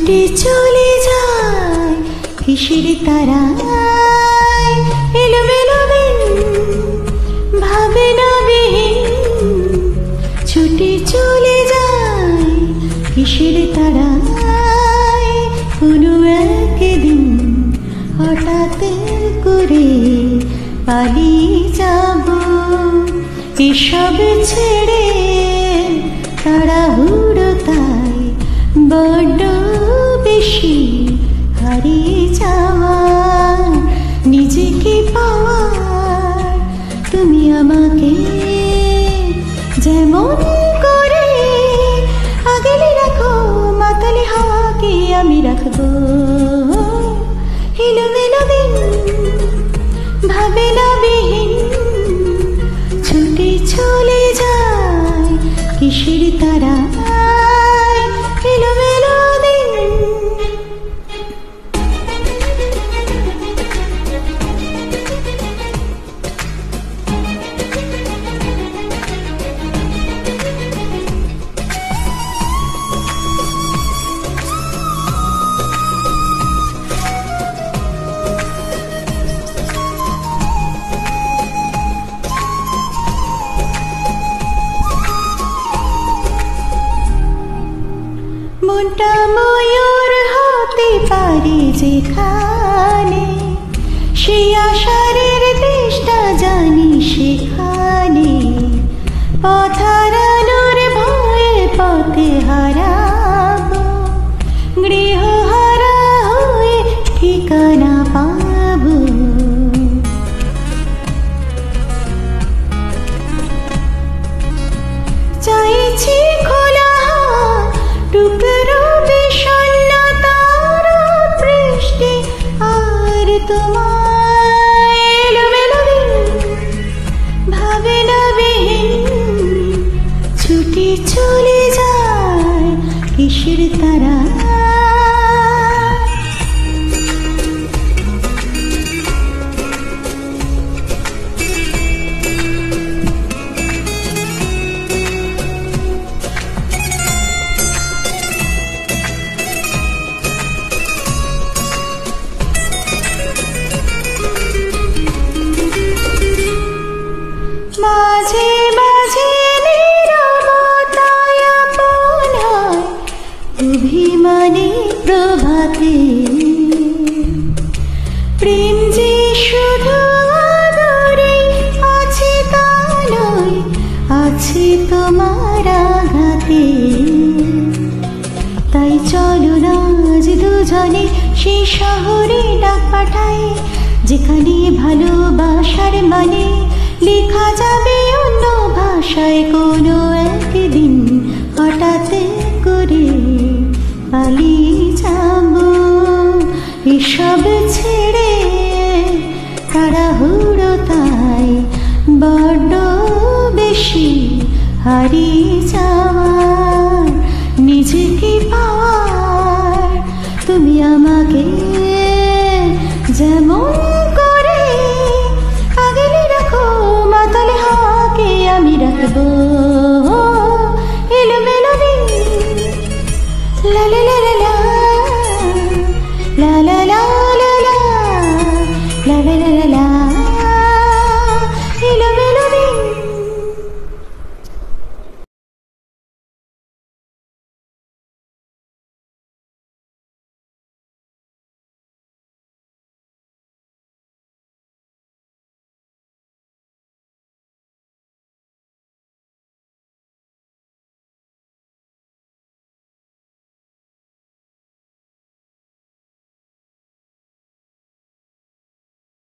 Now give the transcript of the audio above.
ছুটে চলে যায় কিসের তারায়, এলোমেলো দিন ভাবনা বিহীন। ছুটে চলে যায় কিসের তারায়, কোনো একদিন হঠাৎ করে পালিয়ে যাব এসব ছেড়ে। তাড়াহুড়ো তাই বড্ড বেশি, হারিয়ে যাওয়ার নিজেকে পাওয়ার। তুমি আমাকে যেমন করে আগলে রাখো, মাতালে হাওয়াকে আমি রাখবো। এলোমেলো দিন ভাবনা বিহীন, ছুটে চলে যায় কিসের তারায়, এলোমেলো দিন। মনটা ময়ূর হতে পারে যেখানে, সেই আশারের দেশটা জানি সেখানে। পথ হারানোর ভয়ে পথে হারাবো, গৃহহারা হয়ে ঠিকানা পাবো। চাইছি খোলা টুকরো বিষণ্ণতার বৃষ্টি আর তোমায়, এলোমেলো দিন ভাবনা বিহীন, ছুটে চলে যায় কিসের তারা। মাঝে মাঝে নীরবতায় আপন হয় অভিমানে প্রভাতে। প্রেম যে শুধু আদরে আছে তা নয়, আছে তোমার আঘাতে। তাই চলো না আজ দুজনে সেই শহরে ডাক পাঠাই, যেখানে ভালোবাসার মানে লেখা যাবে অন্য ভাষায়। কোনো একদিন হঠাৎ করে পালিয়ে যাব এসব ছেড়ে। তাড়াহুড়ো তাই বড্ড বেশি, হারিয়ে যাওয়ার নিজেকে পাওয়ার। তুমি আমাকে যেমন করে আগলে রাখো, মাতালে হাওয়াকে আমি রাখবো।